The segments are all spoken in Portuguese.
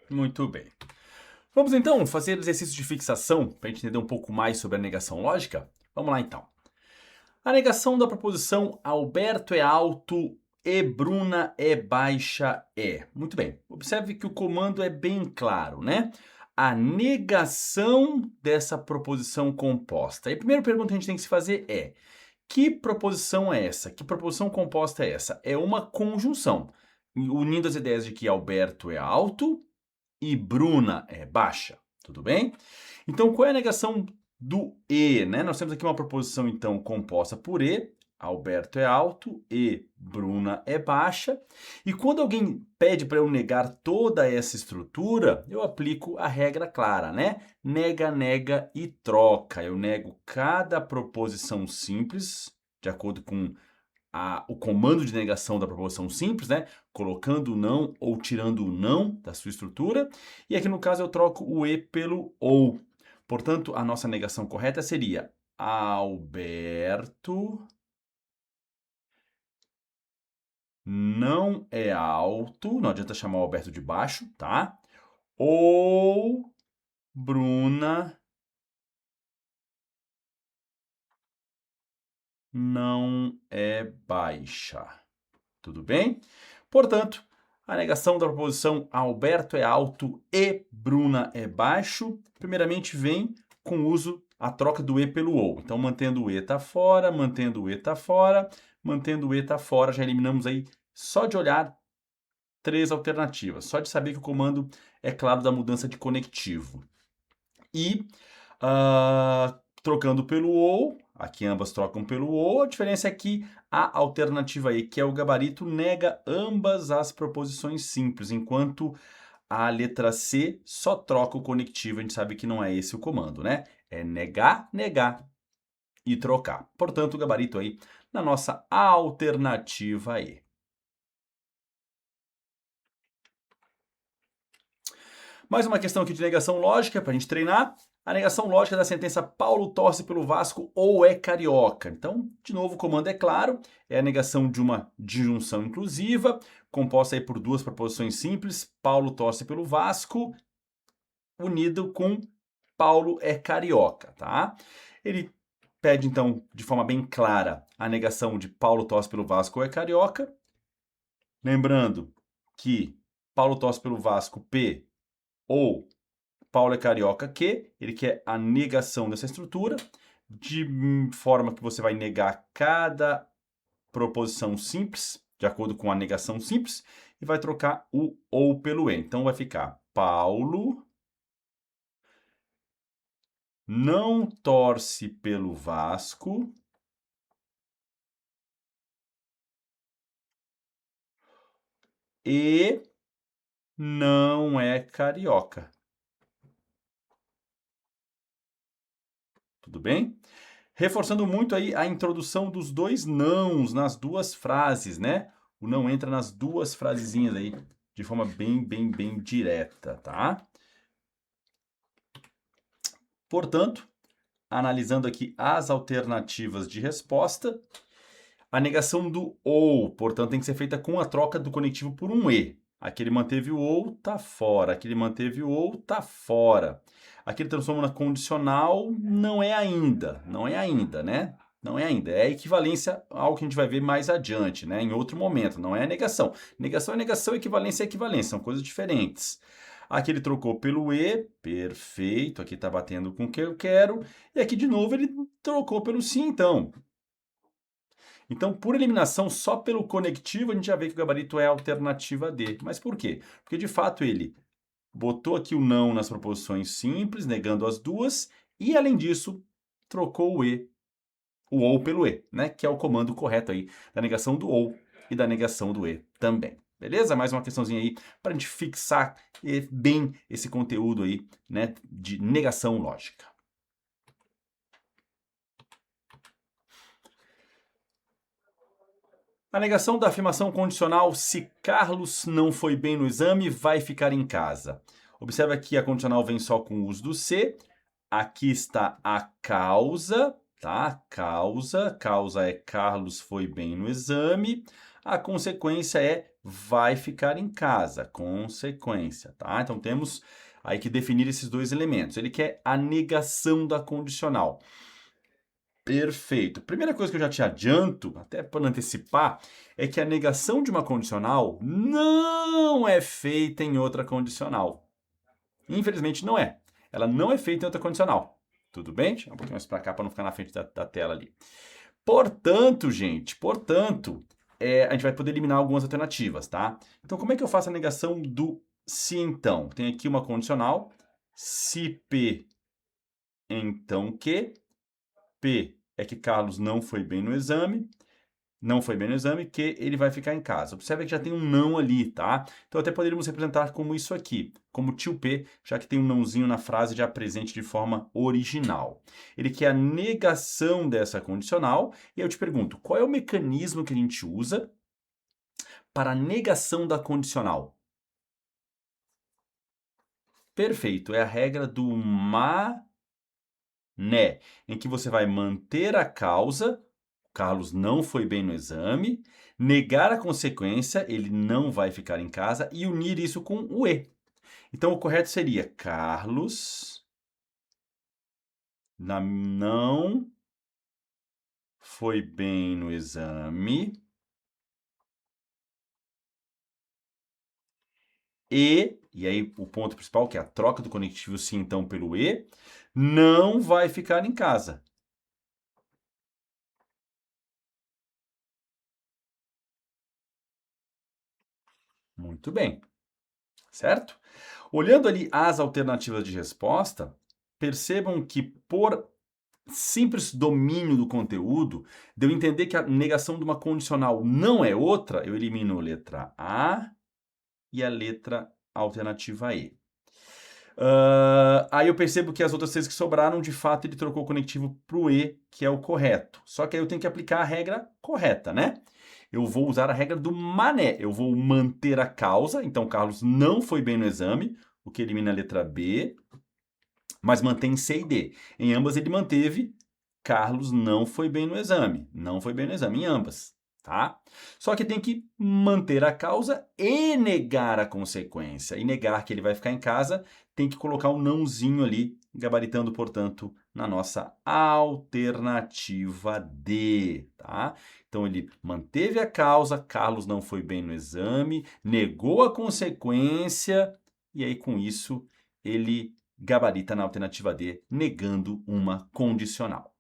Muito bem. Vamos então fazer exercício de fixação para a gente entender um pouco mais sobre a negação lógica? Vamos lá então. A negação da proposição Alberto é alto e Bruna é baixa é. Muito bem. Observe que o comando é bem claro, né? A negação dessa proposição composta. E a primeira pergunta que a gente tem que se fazer é: que proposição é essa? Que proposição composta é essa? É uma conjunção, unindo as ideias de que Alberto é alto e Bruna é baixa. Tudo bem? Então, qual é a negação do e, né? Nós temos aqui uma proposição, então, composta por e. Alberto é alto e Bruna é baixa. E quando alguém pede para eu negar toda essa estrutura, eu aplico a regra clara, né? Nega, nega e troca. Eu nego cada proposição simples, de acordo com o comando de negação da proposição simples, né? Colocando o não ou tirando o não da sua estrutura. E aqui no caso eu troco o e pelo ou. Portanto, a nossa negação correta seria Alberto não é alto, não adianta chamar o Alberto de baixo, tá? Ou Bruna não é baixa. Tudo bem? Portanto, a negação da proposição Alberto é alto e Bruna é baixo, primeiramente vem com o uso, a troca do e pelo ou. Então, mantendo o e tá fora, mantendo o e tá fora, mantendo o e tá fora, já eliminamos aí, só de olhar, 3 alternativas. Só de saber que o comando é claro da mudança de conectivo. E trocando pelo ou, aqui ambas trocam pelo ou, a diferença é que a alternativa E, que é o gabarito, nega ambas as proposições simples, enquanto a letra C só troca o conectivo, a gente sabe que não é esse o comando, né? É negar, negar e trocar. Portanto, o gabarito aí na nossa alternativa E. Mais uma questão aqui de negação lógica para a gente treinar. A negação lógica da sentença Paulo torce pelo Vasco ou é carioca. Então, de novo, o comando é claro, é a negação de uma disjunção inclusiva, composta aí por duas proposições simples, Paulo torce pelo Vasco, unido com Paulo é carioca, tá? Ele pede, então, de forma bem clara, a negação de Paulo torce pelo Vasco ou é carioca. Lembrando que Paulo torce pelo Vasco, P, ou Paulo é carioca que, ele quer a negação dessa estrutura, de forma que você vai negar cada proposição simples, de acordo com a negação simples, e vai trocar o ou pelo e. Então vai ficar Paulo não torce pelo Vasco e não é carioca. Tudo bem? Reforçando muito aí a introdução dos dois nãos nas duas frases, né? O não entra nas duas frasezinhas aí de forma bem direta, tá? Portanto, analisando aqui as alternativas de resposta, a negação do ou, portanto, tem que ser feita com a troca do conectivo por um e. Aqui ele manteve o ou, tá fora. Aqui ele manteve o ou, tá fora. Aqui ele transforma na condicional, não é ainda, né? Não é ainda. É a equivalência ao que a gente vai ver mais adiante, né? Em outro momento, não é a negação. Negação é negação, equivalência é equivalência, são coisas diferentes. Aqui ele trocou pelo e, perfeito, aqui está batendo com o que eu quero. E aqui de novo ele trocou pelo sim, então. Então, por eliminação, só pelo conectivo, a gente já vê que o gabarito é a alternativa D. Mas por quê? Porque, de fato, ele botou aqui o não nas proposições simples, negando as duas, e, além disso, trocou o E, o ou pelo E, né? Que é o comando correto aí da negação do ou e da negação do E também. Beleza? Mais uma questãozinha aí para a gente fixar bem esse conteúdo aí, né, de negação lógica. A negação da afirmação condicional se Carlos não foi bem no exame, vai ficar em casa. Observa que a condicional vem só com o uso do se. Aqui está a causa, tá? Causa é Carlos foi bem no exame. A consequência é vai ficar em casa, consequência, tá? Então temos aí que definir esses dois elementos. Ele quer a negação da condicional. Perfeito. Primeira coisa que eu já te adianto, até para antecipar, é que a negação de uma condicional não é feita em outra condicional. Infelizmente não é. Ela não é feita em outra condicional. Tudo bem? Deixa eu um pouquinho mais para cá para não ficar na frente da tela ali. Portanto, gente, a gente vai poder eliminar algumas alternativas, tá? Então, como é que eu faço a negação do se então? Tem aqui uma condicional, se P, então Q. P é que Carlos não foi bem no exame, que ele vai ficar em casa. Observe que já tem um não ali, tá? Então até poderíamos representar como isso aqui, como tio P, já que tem um nãozinho na frase já presente de forma original. Ele quer a negação dessa condicional, e eu te pergunto, qual é o mecanismo que a gente usa para a negação da condicional? Perfeito, é a regra do mané, em que você vai manter a causa. Carlos não foi bem no exame, negar a consequência, ele não vai ficar em casa, e unir isso com o E. Então, o correto seria Carlos não foi bem no exame e aí o ponto principal, que é a troca do conectivo sim, então, pelo E, não vai ficar em casa. Muito bem, certo? Olhando ali as alternativas de resposta, percebam que por simples domínio do conteúdo, de eu entender que a negação de uma condicional não é outra, eu elimino a letra A e a letra alternativa E. Aí eu percebo que as outras três que sobraram, de fato, ele trocou o conectivo para o E, que é o correto. Só que aí eu tenho que aplicar a regra correta, né? Eu vou usar a regra do mané. Eu vou manter a causa. Então, Carlos não foi bem no exame, o que elimina a letra B, mas mantém C e D. Em ambas ele manteve, Carlos não foi bem no exame. Não foi bem no exame em ambas, tá? Só que tem que manter a causa e negar a consequência. E negar que ele vai ficar em casa, tem que colocar um nãozinho ali, gabaritando, portanto, na nossa alternativa D, tá? Então ele manteve a causa, Carlos não foi bem no exame, negou a consequência, e aí com isso ele gabarita na alternativa D, negando uma condicional.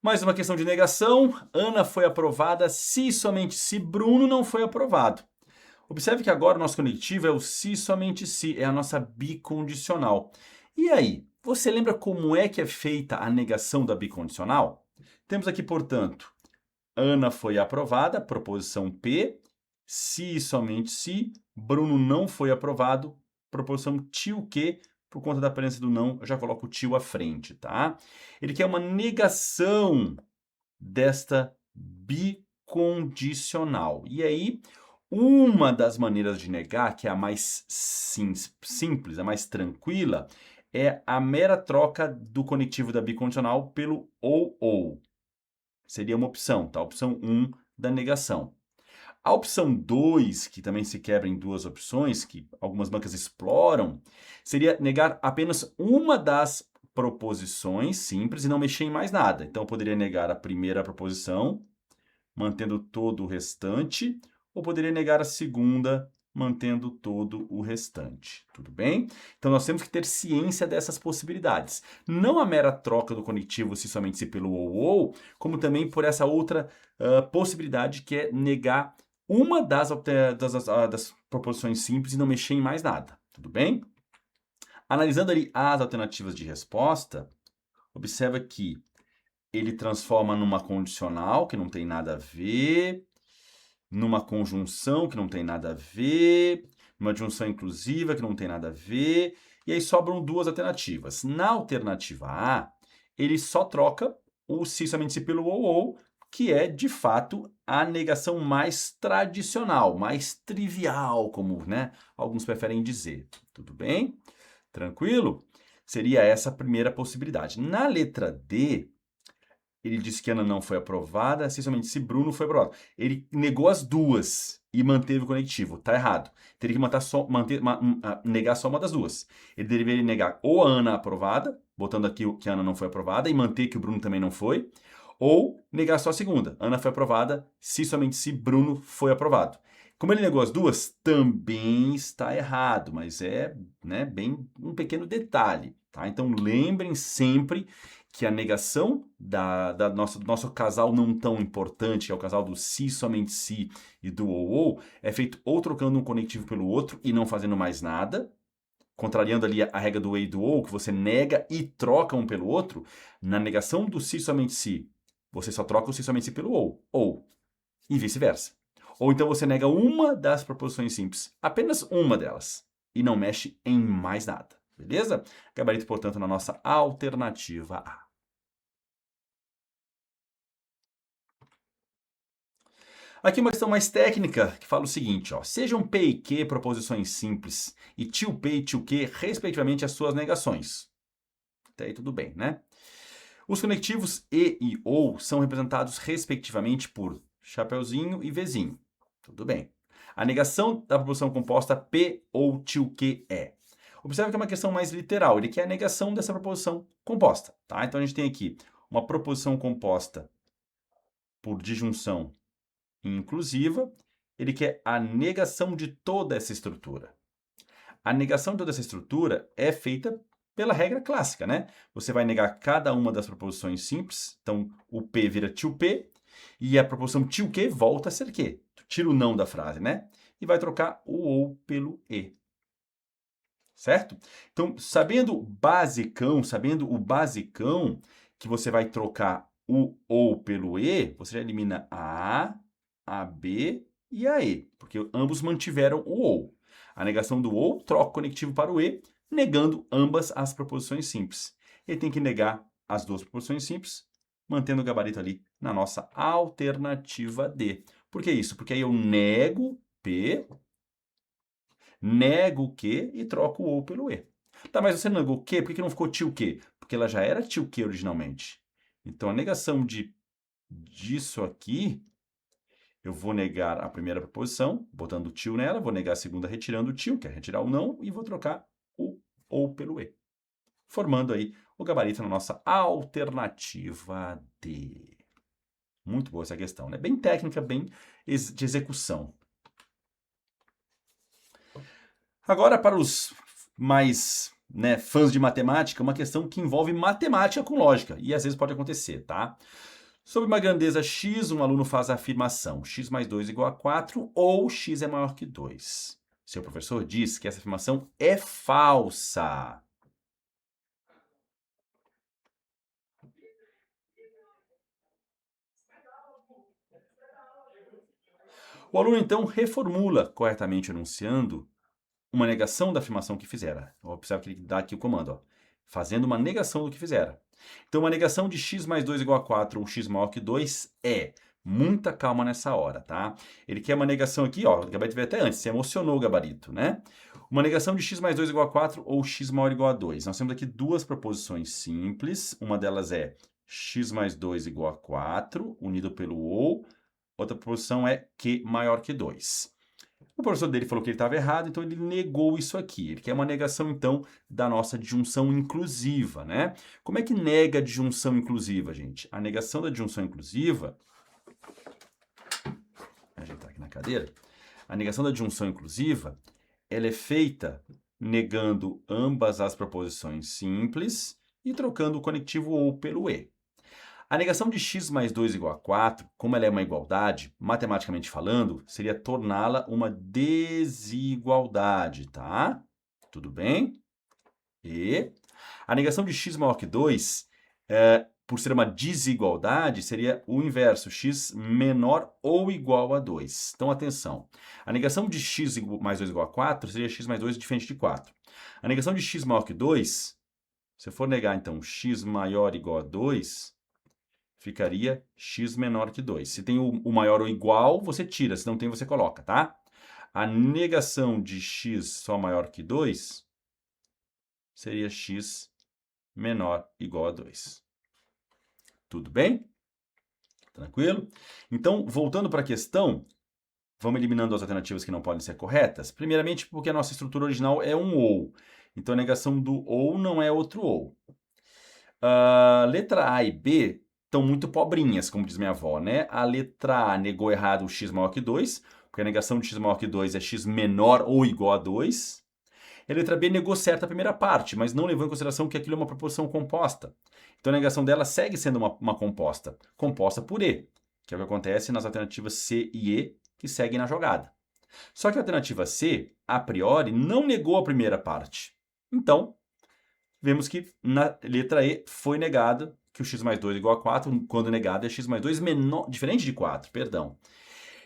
Mais uma questão de negação. Ana foi aprovada se e somente se Bruno não foi aprovado. Observe que agora o nosso conectivo é o se e somente se, é a nossa bicondicional. E aí, você lembra como é que é feita a negação da bicondicional? Temos aqui, portanto, Ana foi aprovada, proposição P, se e somente se, Bruno não foi aprovado, proposição tio Q, por conta da presença do não, eu já coloco o tio à frente, tá? Ele quer uma negação desta bicondicional. E aí, uma das maneiras de negar, que é a mais simples, a mais tranquila, é a mera troca do conectivo da bicondicional pelo ou. Seria uma opção, tá? Opção 1 da negação. A opção 2, que também se quebra em duas opções, que algumas bancas exploram, seria negar apenas uma das proposições simples e não mexer em mais nada. Então, eu poderia negar a primeira proposição, mantendo todo o restante, ou poderia negar a segunda, mantendo todo o restante. Tudo bem? Então, nós temos que ter ciência dessas possibilidades. Não a mera troca do conectivo se somente se pelo ou, como também por essa outra possibilidade que é negar uma das proposições simples e não mexer em mais nada. Tudo bem? Analisando ali as alternativas de resposta, observa que ele transforma numa condicional, que não tem nada a ver, numa conjunção, que não tem nada a ver, numa junção inclusiva, que não tem nada a ver, e aí sobram duas alternativas. Na alternativa A, ele só troca o se somente se pelo ou, que é, de fato, a negação mais tradicional, mais trivial, como, né, alguns preferem dizer. Tudo bem? Tranquilo? Seria essa a primeira possibilidade. Na letra D, ele disse que Ana não foi aprovada, se somente se Bruno foi aprovado. Ele negou as duas e manteve o conectivo. Tá errado. Teria que negar só uma das duas. Ele deveria negar ou a Ana aprovada, botando aqui que a Ana não foi aprovada, e manter que o Bruno também não foi, ou negar só a segunda. Ana foi aprovada, se somente se Bruno foi aprovado. Como ele negou as duas, também está errado, mas é, né, bem um pequeno detalhe, tá? Então lembrem sempre que a negação do nosso casal não tão importante, que é o casal do se, somente se e do ou, é feito ou trocando um conectivo pelo outro e não fazendo mais nada, contrariando ali a regra do e e do ou, que você nega e troca um pelo outro. Na negação do se, somente se, você só troca o se, somente se pelo ou, e vice-versa. Ou então você nega uma das proposições simples, apenas uma delas, e não mexe em mais nada, beleza? Gabarito, portanto, na nossa alternativa A. Aqui uma questão mais técnica, que fala o seguinte, ó, sejam P e Q proposições simples e tio P e tio Q, respectivamente, as suas negações. Até aí tudo bem, né? Os conectivos e ou são representados, respectivamente, por chapeuzinho e Vzinho. Tudo bem. A negação da proposição composta P ou tio Q é. Observe que é uma questão mais literal, ele quer a negação dessa proposição composta, tá? Então a gente tem aqui uma proposição composta por disjunção inclusiva, ele quer a negação de toda essa estrutura. A negação de toda essa estrutura é feita pela regra clássica, né? Você vai negar cada uma das proposições simples, então o P vira tio P, e a proposição tio Q volta a ser Q. Tira o não da frase, né? E vai trocar o ou pelo e. Certo? Então, sabendo o basicão, que você vai trocar o ou pelo e, você já elimina a B e a E, porque ambos mantiveram o ou. A negação do ou troca o conectivo para o e, negando ambas as proposições simples. Ele tem que negar as duas proposições simples, mantendo o gabarito ali na nossa alternativa D. Por que isso? Porque aí eu nego P, nego o Q e troco o ou pelo E. Tá, mas você negou o Q, por que não ficou tio Q? Porque ela já era tio Q originalmente. Então, a negação disso aqui, eu vou negar a primeira proposição, botando o tio nela, vou negar a segunda retirando o tio, que é retirar o não, e vou trocar o ou pelo E. Formando aí o gabarito na nossa alternativa D. Muito boa essa questão, né? Bem técnica, bem de execução. Agora, para os mais fãs de matemática, uma questão que envolve matemática com lógica, e às vezes pode acontecer, tá? Sobre uma grandeza x, um aluno faz a afirmação x mais 2 igual a 4 ou x é maior que 2. Seu professor diz que essa afirmação é falsa. O aluno, então, reformula corretamente enunciando uma negação da afirmação que fizera. Observe que ele dá aqui o comando, ó, fazendo uma negação do que fizera. Então, uma negação de x mais 2 igual a 4 ou x maior que 2 é... Muita calma nessa hora, tá? Ele quer uma negação aqui, ó, o gabarito veio até antes, se emocionou o gabarito, né? Uma negação de x mais 2 igual a 4 ou x maior igual a 2. Nós temos aqui duas proposições simples. Uma delas é x mais 2 igual a 4, unido pelo ou. Outra proposição é q maior que 2. O professor dele falou que ele estava errado, então ele negou isso aqui. Ele quer uma negação, então, da nossa disjunção inclusiva, né? Como é que nega a disjunção inclusiva, gente? A negação da disjunção inclusiva... Vou ajeitar aqui na cadeira. A negação da disjunção inclusiva, ela é feita negando ambas as proposições simples e trocando o conectivo ou pelo e. A negação de x mais 2 igual a 4, como ela é uma igualdade, matematicamente falando, seria torná-la uma desigualdade, tá? Tudo bem? E a negação de x maior que 2, por ser uma desigualdade, seria o inverso, x menor ou igual a 2. Então, atenção. A negação de x mais 2 igual a 4 seria x mais 2 diferente de 4. A negação de x maior que 2, se eu for negar, então, x maior igual a 2... ficaria x menor que 2. Se tem o maior ou igual, você tira. Se não tem, você coloca, tá? A negação de x só maior que 2 seria x menor igual a 2. Tudo bem? Tranquilo? Então, voltando para a questão, vamos eliminando as alternativas que não podem ser corretas. Primeiramente, porque a nossa estrutura original é um ou. Então, a negação do ou não é outro ou. Letra A e B estão muito pobrinhas, como diz minha avó, né? A letra A negou errado o x maior que 2, porque a negação de x maior que 2 é x menor ou igual a 2. E a letra B negou certo a primeira parte, mas não levou em consideração que aquilo é uma proporção composta. Então a negação dela segue sendo uma composta, composta por E, que é o que acontece nas alternativas C e E, que seguem na jogada. Só que a alternativa C, a priori, não negou a primeira parte. Então, vemos que na letra E foi negado que o x mais 2 é igual a 4, quando negado é x mais 2 menor, diferente de 4, perdão.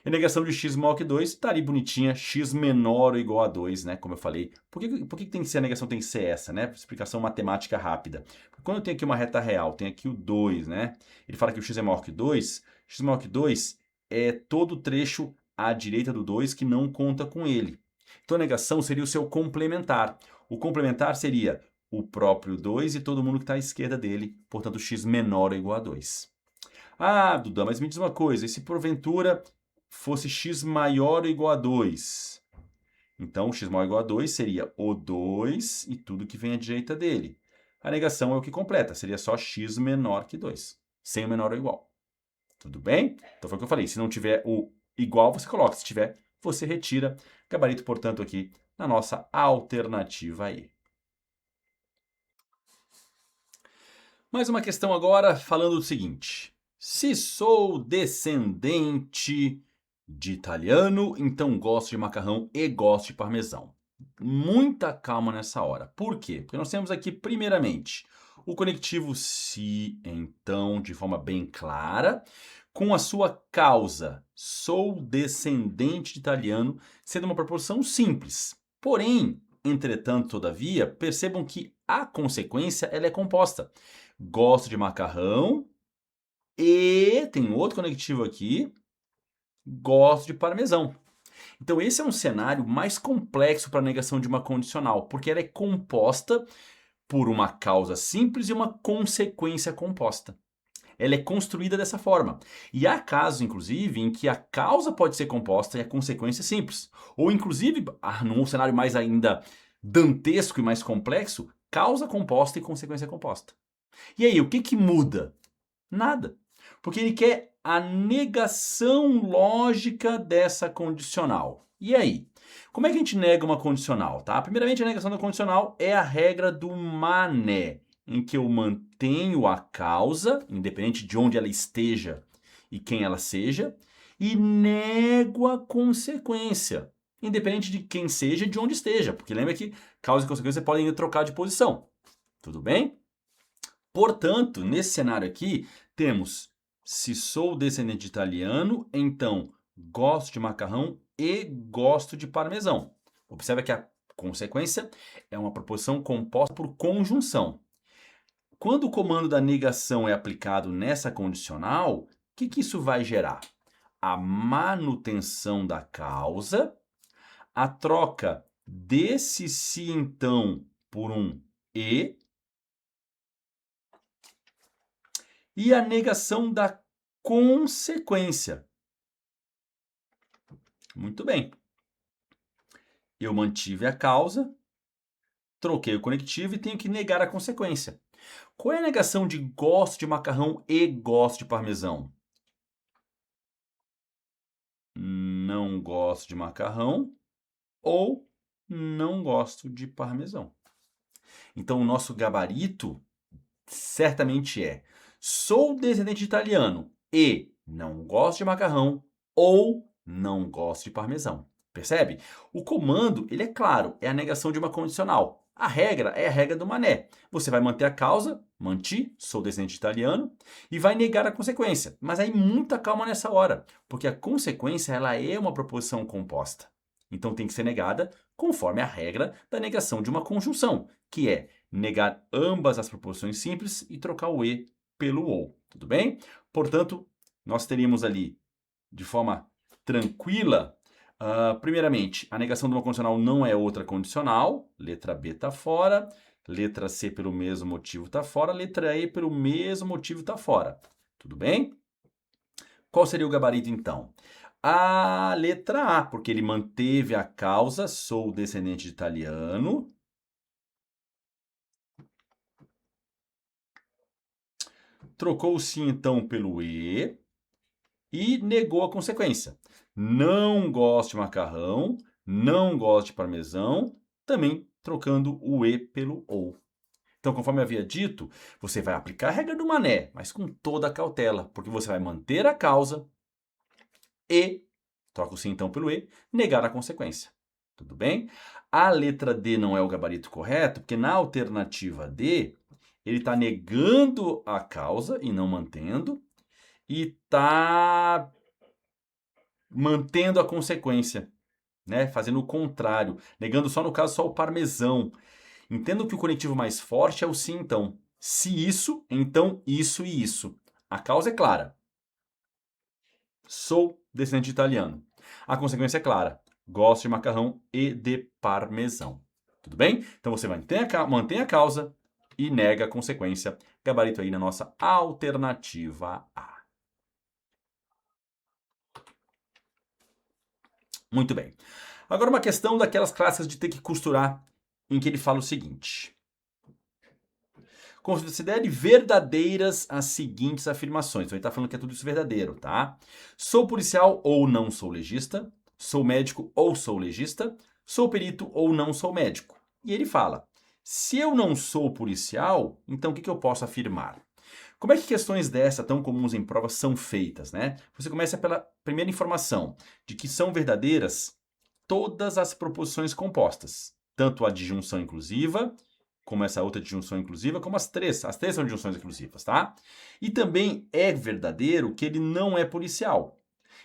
E a negação de x maior que 2 está ali bonitinha, x menor ou igual a 2, né? Como eu falei. Por que tem que ser a negação tem que ser essa, né? Explicação matemática rápida. Porque quando eu tenho aqui uma reta real, tem aqui o 2, né? Ele fala que o x é maior que 2. X maior que 2 é todo o trecho à direita do 2 que não conta com ele. Então a negação seria o seu complementar. O complementar seria o próprio 2 e todo mundo que está à esquerda dele, portanto x menor ou igual a 2. Ah, Duda, mas me diz uma coisa, e se porventura fosse x maior ou igual a 2? Então, x maior ou igual a 2 seria o 2 e tudo que vem à direita dele. A negação é o que completa, seria só x menor que 2, sem o menor ou igual. Tudo bem? Então foi o que eu falei, se não tiver o igual, você coloca, se tiver, você retira. Gabarito, portanto, aqui na nossa alternativa E. Mais uma questão agora falando o seguinte: se sou descendente de italiano, então gosto de macarrão e gosto de parmesão. Muita calma nessa hora. Por quê? Porque nós temos aqui, primeiramente, o conectivo se, então, de forma bem clara, com a sua causa, sou descendente de italiano, sendo uma proporção simples. Porém, entretanto, todavia, percebam que a consequência ela é composta. Gosto de macarrão e tem outro conectivo aqui, gosto de parmesão. Então esse é um cenário mais complexo para a negação de uma condicional, porque ela é composta por uma causa simples e uma consequência composta. Ela é construída dessa forma. E há casos, inclusive, em que a causa pode ser composta e a consequência simples. Ou, inclusive, num cenário mais ainda dantesco e mais complexo, causa composta e consequência composta. E aí, o que muda? Nada. Porque ele quer a negação lógica dessa condicional. E aí? Como é que a gente nega uma condicional, tá? Primeiramente, a negação da condicional é a regra do mané, em que eu mantenho a causa, independente de onde ela esteja e quem ela seja, e nego a consequência, independente de quem seja e de onde esteja, porque lembra que causa e consequência podem trocar de posição. Tudo bem? Portanto, nesse cenário aqui, temos se sou descendente de italiano, então gosto de macarrão e gosto de parmesão. Observa que a consequência é uma proposição composta por conjunção. Quando o comando da negação é aplicado nessa condicional, o que isso vai gerar? A manutenção da causa, a troca desse se então por um e a negação da consequência. Muito bem. Eu mantive a causa, troquei o conectivo e tenho que negar a consequência. Qual é a negação de gosto de macarrão e gosto de parmesão? Não gosto de macarrão ou não gosto de parmesão. Então, o nosso gabarito certamente é: sou descendente de italiano e não gosto de macarrão ou não gosto de parmesão. Percebe? O comando, ele é claro, é a negação de uma condicional. A regra é a regra do mané. Você vai manter a causa, manti, sou descendente de italiano, e vai negar a consequência. Mas aí muita calma nessa hora, porque a consequência ela é uma proposição composta. Então tem que ser negada conforme a regra da negação de uma conjunção, que é negar ambas as proposições simples e trocar o e pelo ou. Tudo bem? Portanto, nós teríamos ali, de forma tranquila, primeiramente, a negação de uma condicional não é outra condicional, letra B está fora, letra C pelo mesmo motivo está fora, letra E pelo mesmo motivo está fora. Tudo bem? Qual seria o gabarito, então? A letra A, porque ele manteve a causa, sou descendente de italiano. Trocou o sim, então, pelo E e negou a consequência. Não gosto de macarrão, não gosto de parmesão, também trocando o E pelo OU. Então, conforme eu havia dito, você vai aplicar a regra do mané, mas com toda a cautela, porque você vai manter a causa e, troca o sim então pelo E, negar a consequência. Tudo bem? A letra D não é o gabarito correto, porque na alternativa D, ele está negando a causa e não mantendo, e está mantendo a consequência, né? Fazendo o contrário, negando só no caso só o parmesão. Entendo que o conectivo mais forte é o sim, então. Se isso, então isso e isso. A causa é clara. Sou descendente de italiano. A consequência é clara. Gosto de macarrão e de parmesão. Tudo bem? Então você mantém a causa e nega a consequência. Gabarito aí na nossa alternativa A. Muito bem. Agora uma questão daquelas clássicas de ter que costurar, em que ele fala o seguinte. Considere verdadeiras as seguintes afirmações. Então ele está falando que é tudo isso verdadeiro, tá? Sou policial ou não sou legista? Sou médico ou sou legista? Sou perito ou não sou médico? E ele fala, se eu não sou policial, então o que eu posso afirmar? Como é que questões dessa, tão comuns em provas, são feitas, né? Você começa pela primeira informação, de que são verdadeiras todas as proposições compostas, tanto a disjunção inclusiva, como essa outra disjunção inclusiva, como as três são disjunções inclusivas, tá? E também é verdadeiro que ele não é policial.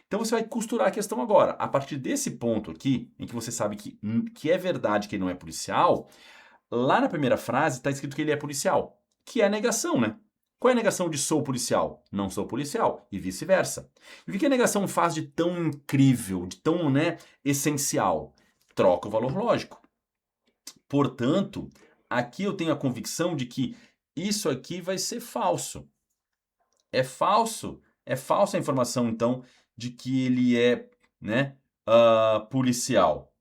Então você vai costurar a questão agora. A partir desse ponto aqui, em que você sabe que é verdade que ele não é policial, lá na primeira frase está escrito que ele é policial, que é a negação, né? Qual é a negação de sou policial? Não sou policial, e vice-versa. E o que a negação faz de tão incrível, de tão, né, essencial? Troca o valor lógico. Portanto, aqui eu tenho a convicção de que isso aqui vai ser falso. É falso. É falsa a informação, então, de que ele é, né, policial.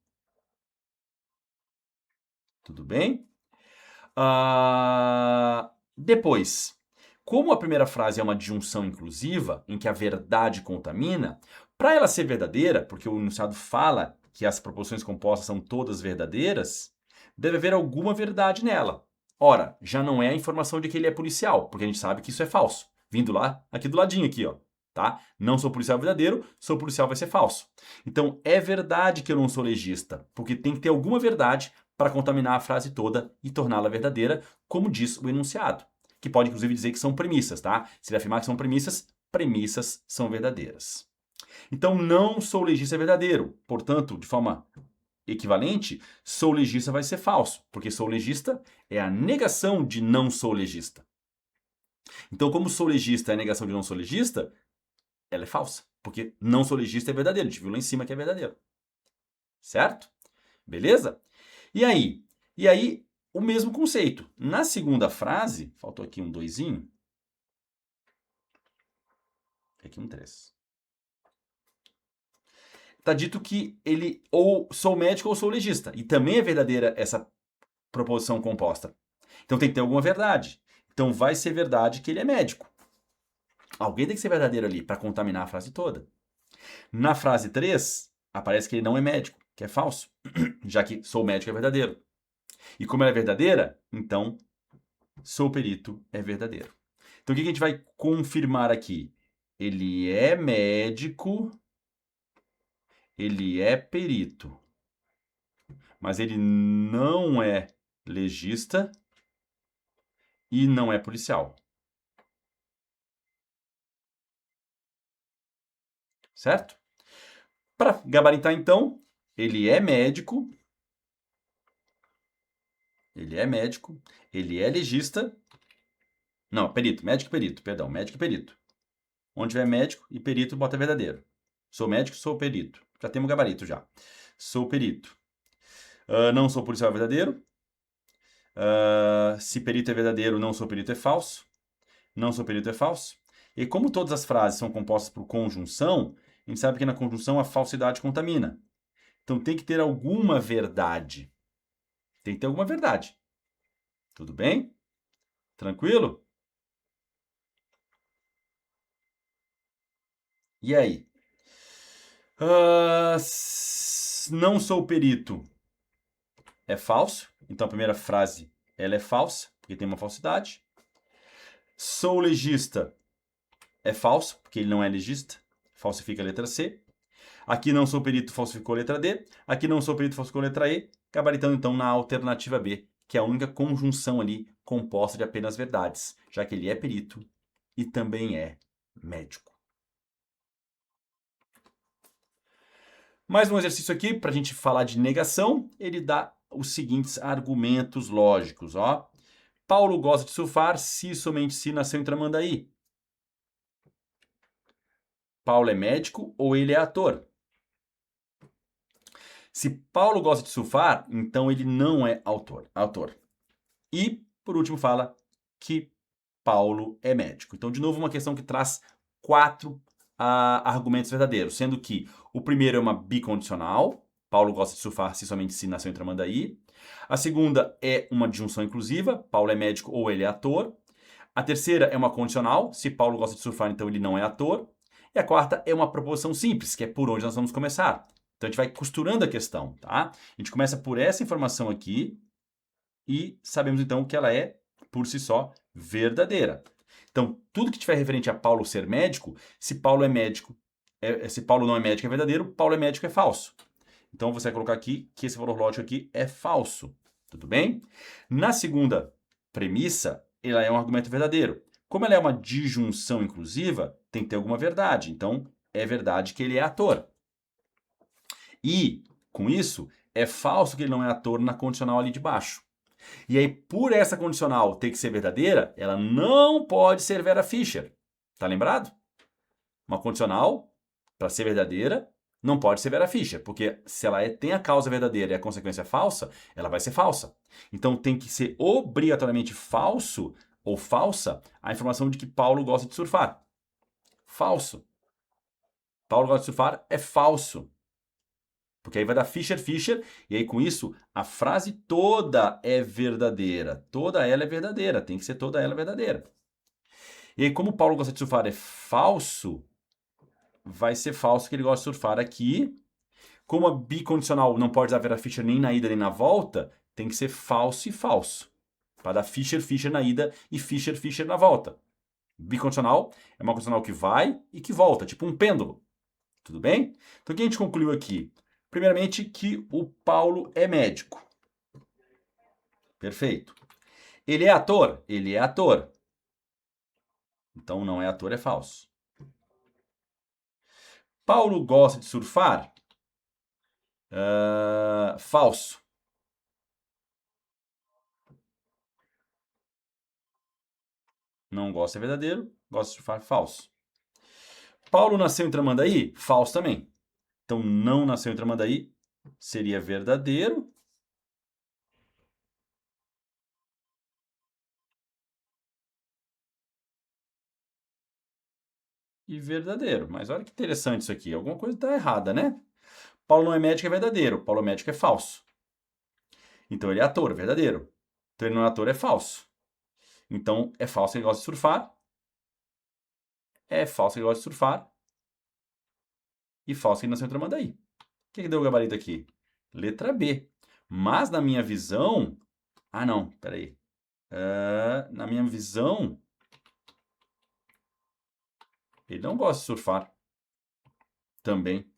Tudo bem? Depois, como a primeira frase é uma disjunção inclusiva, em que a verdade contamina, para ela ser verdadeira, porque o enunciado fala que as proposições compostas são todas verdadeiras, deve haver alguma verdade nela. Ora, já não é a informação de que ele é policial, porque a gente sabe que isso é falso. Vindo lá, aqui do ladinho aqui, ó, tá? Não sou policial verdadeiro, sou policial vai ser falso. Então, é verdade que eu não sou legista, porque tem que ter alguma verdade para contaminar a frase toda e torná-la verdadeira, como diz o enunciado, que pode inclusive dizer que são premissas, tá? Se ele afirmar que são premissas, premissas são verdadeiras. Então, não sou legista é verdadeiro. Portanto, de forma equivalente, sou legista vai ser falso, porque sou legista é a negação de não sou legista. Então, como sou legista é a negação de não sou legista, ela é falsa, porque não sou legista é verdadeiro. A gente viu lá em cima que é verdadeiro. Certo? Beleza? E aí? E aí, o mesmo conceito. Na segunda frase, faltou aqui um doisinho. Aqui um 3. Está dito que ele ou sou médico ou sou legista. E também é verdadeira essa proposição composta. Então tem que ter alguma verdade. Então vai ser verdade que ele é médico. Alguém tem que ser verdadeiro ali para contaminar a frase toda. Na frase 3, aparece que ele não é médico, que é falso, já que sou médico é verdadeiro. E como ela é verdadeira, então sou perito é verdadeiro. Então o que a gente vai confirmar aqui? Ele é médico, ele é perito, mas ele não é legista e não é policial. Certo? Para gabaritar, então, ele é médico, ele é legista. Não, perito, médico e perito, perdão, médico e perito. Onde tiver médico e perito, bota verdadeiro. Sou médico, sou perito. Já temos gabarito já. Sou perito. Não sou policial, é verdadeiro. Se perito é verdadeiro, não sou perito é falso. Não sou perito é falso. E como todas as frases são compostas por conjunção, a gente sabe que na conjunção a falsidade contamina. Então tem que ter alguma verdade. Tem que ter alguma verdade. Tudo bem? Tranquilo? E aí? Não sou perito. É falso. Então a primeira frase ela é falsa, porque tem uma falsidade. Sou legista. É falso, porque ele não é legista. Falsifica a letra C. Aqui não sou perito, falsificou a letra D. Aqui não sou perito, falsificou a letra E. Gabaritando então na alternativa B, que é a única conjunção ali composta de apenas verdades, já que ele é perito e também é médico. Mais um exercício aqui para a gente falar de negação. Ele dá os seguintes argumentos lógicos. Ó. Paulo gosta de surfar se somente se nasceu em Tramandaí. Paulo é médico ou ele é ator? Se Paulo gosta de surfar, então ele não é autor. E, por último, fala que Paulo é médico. Então, de novo, uma questão que traz 4 argumentos verdadeiros, sendo que o primeiro é uma bicondicional, Paulo gosta de surfar se somente se nasceu em Tramandaí. A segunda é uma disjunção inclusiva, Paulo é médico ou ele é ator. A terceira é uma condicional, se Paulo gosta de surfar, então ele não é ator. E a quarta é uma proposição simples, que é por onde nós vamos começar. Então a gente vai costurando a questão, tá? A gente começa por essa informação aqui e sabemos então que ela é, por si só, verdadeira. Então, tudo que tiver referente a Paulo ser médico, se Paulo é médico, se Paulo não é médico é verdadeiro, Paulo é médico é falso. Então você vai colocar aqui que esse valor lógico aqui é falso. Tudo bem? Na segunda premissa, ela é um argumento verdadeiro. Como ela é uma disjunção inclusiva, tem que ter alguma verdade. Então, é verdade que ele é ator. E, com isso, é falso que ele não é ator na condicional ali de baixo. E aí, por essa condicional ter que ser verdadeira, ela não pode ser Vera Fischer. Tá lembrado? Uma condicional, para ser verdadeira, não pode ser Vera Fischer, porque se ela tem a causa verdadeira e a consequência falsa, ela vai ser falsa. Então tem que ser obrigatoriamente falso ou falsa a informação de que Paulo gosta de surfar. Falso. Paulo gosta de surfar é falso. Porque aí vai dar Fischer, Fischer, e aí com isso a frase toda é verdadeira. Toda ela é verdadeira, tem que ser toda ela verdadeira. E aí, como Paulo gosta de surfar é falso, vai ser falso que ele gosta de surfar aqui. Como a bicondicional não pode dar Vera Fischer nem na ida nem na volta, tem que ser falso e falso. Para dar Fischer, Fischer na ida e Fischer, Fischer na volta. Bicondicional é uma condicional que vai e que volta, tipo um pêndulo. Tudo bem? Então o que a gente concluiu aqui? Primeiramente que o Paulo é médico. Perfeito. Ele é ator? Ele é ator. Então não é ator, é falso. Paulo gosta de surfar? Falso. Não gosta é verdadeiro, gosta de surfar falso. Paulo nasceu em Tramandaí? Falso também. Então não nasceu em Tramandaí seria verdadeiro. E verdadeiro. Mas olha que interessante isso aqui. Alguma coisa está errada, né? Paulo não é médico é verdadeiro. Paulo é médico é falso. Então ele é ator, verdadeiro. Então ele não é ator, é falso. Então é falso que ele gosta de surfar. É falso que ele gosta de surfar. E falso que ele nasceu em Tramandaí. O que deu o gabarito aqui? Letra B. Mas na minha visão... Ah, não, peraí. Na minha visão, ele não gosta de surfar. Também.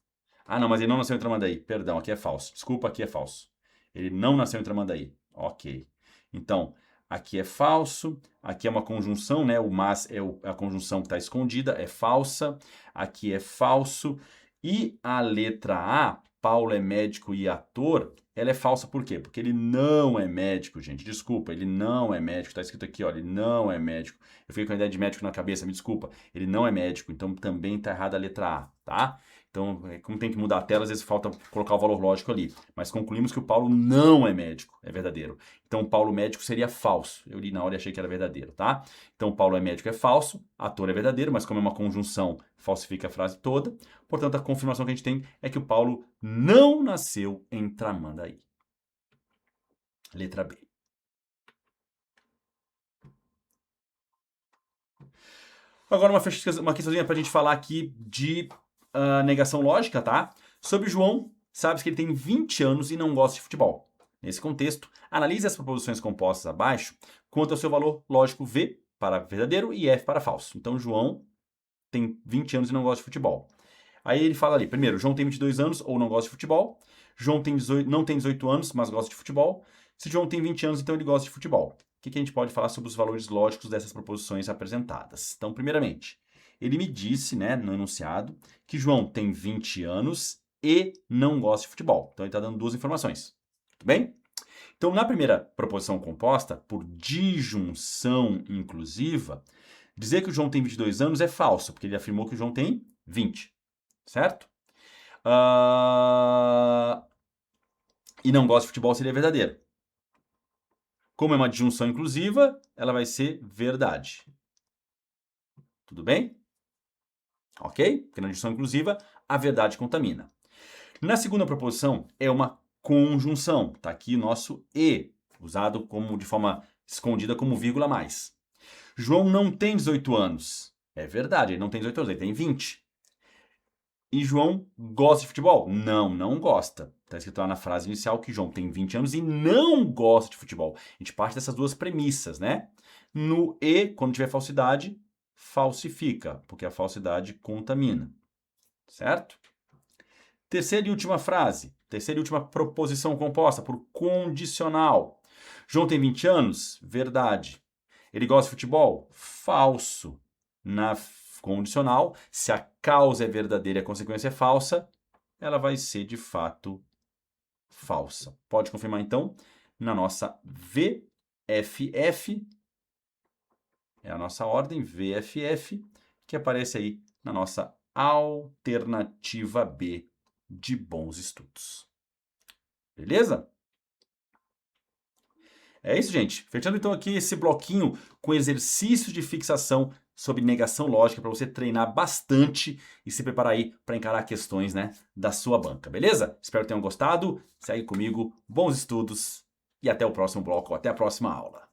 Ah, não, mas ele não nasceu em Tramandaí. Perdão, aqui é falso. Desculpa, aqui é falso. Ele não nasceu em Tramandaí. Ok. Então, aqui é falso. Aqui é uma conjunção, né? O mas é a conjunção que está escondida, é falsa. Aqui é falso. E a letra A, Paulo é médico e ator, ela é falsa por quê? Porque ele não é médico, gente. Desculpa, ele não é médico. Está escrito aqui, ó, ele não é médico. Eu fiquei com a ideia de médico na cabeça, me desculpa. Ele não é médico, então também está errada a letra A, tá? Então, como tem que mudar a tela, às vezes falta colocar o valor lógico ali. Mas concluímos que o Paulo não é médico, é verdadeiro. Então, o Paulo médico seria falso. Eu li na hora e achei que era verdadeiro, tá? Então, o Paulo é médico é falso, ator é verdadeiro, mas como é uma conjunção, falsifica a frase toda. Portanto, a confirmação que a gente tem é que o Paulo não nasceu em Tramandaí. Letra B. Agora uma questãozinha pra gente falar aqui de negação lógica, tá? Sobre João, sabe que ele tem 20 anos e não gosta de futebol. Nesse contexto, analise as proposições compostas abaixo quanto ao seu valor lógico V para verdadeiro e F para falso. Então, João tem 20 anos e não gosta de futebol. Aí ele fala ali, primeiro, João tem 22 anos ou não gosta de futebol. João não tem 18 anos, mas gosta de futebol. Se João tem 20 anos, então ele gosta de futebol. O que a gente pode falar sobre os valores lógicos dessas proposições apresentadas? Então, primeiramente, ele me disse, né, no enunciado, que João tem 20 anos e não gosta de futebol. Então, ele está dando duas informações. Tudo bem? Então, na primeira proposição composta, por disjunção inclusiva, dizer que o João tem 22 anos é falso, porque ele afirmou que o João tem 20. Certo? E não gosta de futebol seria verdadeiro. Como é uma disjunção inclusiva, ela vai ser verdade. Tudo bem? Ok? Porque na disjunção inclusiva, a verdade contamina. Na segunda proposição, é uma conjunção. Está aqui o nosso e, usado de forma escondida como vírgula mais. João não tem 18 anos. É verdade, ele não tem 18 anos, ele tem 20. E João gosta de futebol? Não, não gosta. Está escrito lá na frase inicial que João tem 20 anos e não gosta de futebol. A gente parte dessas duas premissas, né? No e, quando tiver falsidade, falsifica, porque a falsidade contamina. Certo? Terceira e última frase. Terceira e última proposição composta por condicional. João tem 20 anos? Verdade. Ele gosta de futebol? Falso. Na condicional, se a causa é verdadeira e a consequência é falsa, ela vai ser de fato falsa. Pode confirmar então na nossa VFF, é a nossa ordem VFF, que aparece aí na nossa alternativa B de bons estudos. Beleza? É isso, gente. Fechando então aqui esse bloquinho com exercícios de fixação sobre negação lógica para você treinar bastante e se preparar aí para encarar questões, né, da sua banca, beleza? Espero que tenham gostado. Segue comigo, bons estudos e até o próximo bloco, até a próxima aula.